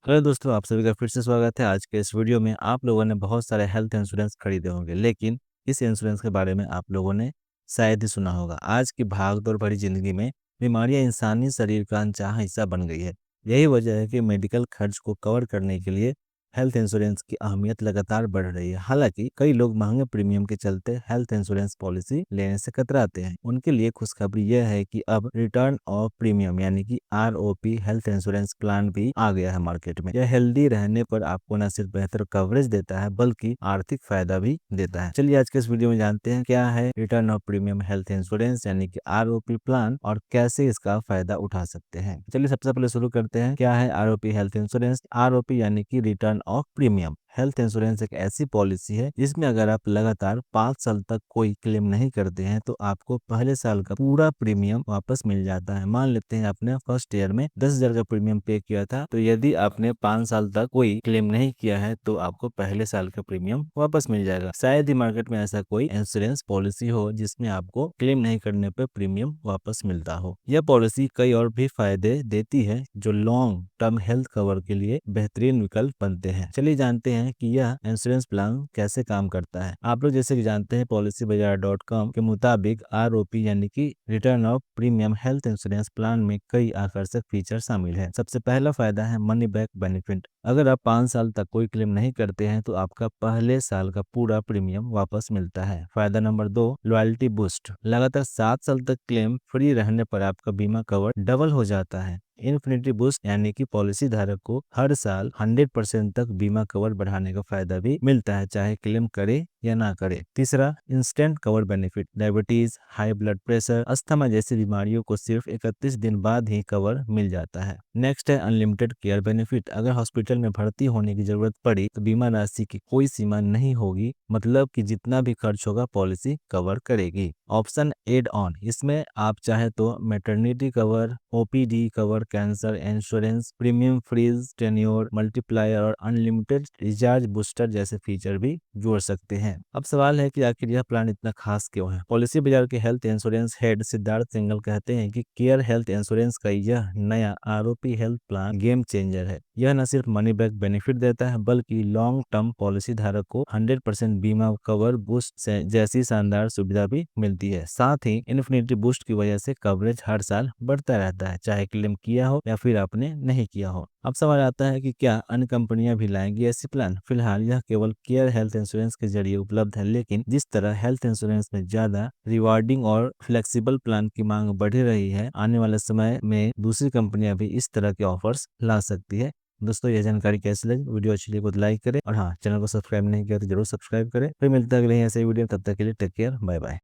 Hello दोस्तों, आप सभी का फिर से स्वागत है। आज के इस वीडियो में आप लोगों ने बहुत सारे हेल्थ इंश्योरेंस खरीदे होंगे, लेकिन इस इंश्योरेंस के बारे में आप लोगों ने शायद ही सुना होगा। आज की भागदौड़ भरी जिंदगी में बीमारियां इंसानी शरीर का अनचाहा हिस्सा बन गई है। यही वजह है कि मेडिकल खर्च को कवर करने के लिए हेल्थ इंश्योरेंस की अहमियत लगातार बढ़ रही है। हालांकि कई लोग महंगे प्रीमियम के चलते हेल्थ इंश्योरेंस पॉलिसी लेने से कतराते हैं। उनके लिए खुशखबरी यह है कि अब रिटर्न ऑफ प्रीमियम यानी कि ROP हेल्थ इंश्योरेंस प्लान भी आ गया है मार्केट में। यह हेल्दी रहने पर आपको न सिर्फ बेहतर कवरेज देता है बल्कि आर्थिक फायदा भी देता है। चलिए आज के इस वीडियो में जानते हैं क्या है return of premium health insurance यानी कि ROP प्लान और कैसे इसका फायदा उठा सकते हैं। चलिए सबसे पहले शुरू करते हैं, क्या है ROP हेल्थ इंश्योरेंस। ROP यानी कि return of premium health insurance एक ऐसी पॉलिसी है जिसमें अगर आप लगातार 5 साल तक कोई क्लेम नहीं करते हैं तो आपको पहले साल का पूरा प्रीमियम वापस मिल जाता है। मान लेते हैं आपने फर्स्ट ईयर में 10,000 का प्रीमियम पे किया था, तो यदि आपने 5 साल तक कोई क्लेम नहीं किया है तो आपको पहले साल का प्रीमियम वापस मिल जाएगा। शायद ही मार्केट में ऐसा कोई इंश्योरेंस पॉलिसी हो जिसमें आपको क्लेम नहीं करने पर प्रीमियम वापस मिलता हो। यह पॉलिसी कई और भी फायदे देती है जो लॉन्ग टर्म हेल्थ कवर के लिए बेहतरीन विकल्प बनते हैं। चलिए जानते हैं कि यह इंश्योरेंस प्लान कैसे काम करता है। आप लोग जैसे कि जानते हैं policybazaar.com के मुताबिक ROP यानी कि return of premium health insurance plan में कई आकर्षक फीचर शामिल हैं। सबसे पहला फायदा है मनी बैक बेनिफिट। अगर आप 5 साल तक कोई क्लेम नहीं करते हैं तो आपका पहले साल का पूरा प्रीमियम वापस मिलता है। फायदा नंबर 2, लॉयल्टी बूस्ट। लगातार 7 साल तक क्लेम फ्री रहने पर आपका बीमा कवर डबल हो जाता है। इन्फिनिटी बूस्ट यानी कि पॉलिसी धारक को हर साल 100% तक बीमा कवर बढ़ाने का फायदा भी मिलता है, चाहे क्लेम करे या ना करे। तीसरा, instant cover benefit. Diabetes, high blood pressure, asthma जैसी बीमारियों को सिर्फ 31 दिन बाद ही कवर मिल जाता है। नेक्स्ट है अनलिमिटेड केयर बेनिफिट। अगर हॉस्पिटल में भर्ती होने की जरूरत पड़ी तो बीमा राशि की कोई सीमा नहीं होगी, मतलब कि जितना भी खर्च होगा पॉलिसी कवर करेगी। ऑप्शन एड ऑन, इसमें आप चाहे तो maternity cover, OPD cover, cancer insurance, premium freeze, tenure multiplier और अनलिमिटेड रिचार्ज बूस्टर जैसे फीचर भी जोड़ सकते हैं। अब सवाल है कि आखिर यह प्लान इतना खास क्यों है। पॉलिसी बाजार के health insurance head Siddharth Singhal कहते हैं कि केयर हेल्थ इंश्योरेंस का यह नया ROP health plan game changer है। यह न सिर्फ मनी बैक बेनिफिट देता है बल्कि लॉन्ग टर्म पॉलिसी धारक को 100% बीमा कवर बूस्ट जैसी शानदार सुविधा भी मिलती है। साथ ही इन्फिनिटी बूस्ट की वजह से कवरेज हर साल बढ़ता रहता है, चाहे क्लेम किया हो या फिर आपने नहीं किया हो। अब सवाल आता है कि क्या अन्य कंपनियां भी लाएंगी ऐसी प्लान। फिलहाल यह केवल केयर हेल्थ इंश्योरेंस के जरिए उपलब्ध है, लेकिन जिस तरह हेल्थ इंश्योरेंस में ज्यादा रिवार्डिंग और फ्लेक्सिबल प्लान की मांग बढ़ रही है, आने वाले समय में दूसरी कंपनियां भी इस तरह के ऑफर्स ला सकती है। दोस्तों ये जानकारी कैसी लगी, वीडियो अच्छी लगी तो लाइक करें और हाँ, चैनल को सब्सक्राइब नहीं किया तो जरूर सब्सक्राइब करें। फिर मिलता है अगले ऐसे वीडियो, तब तक के लिए टेक केयर, बाय बाय।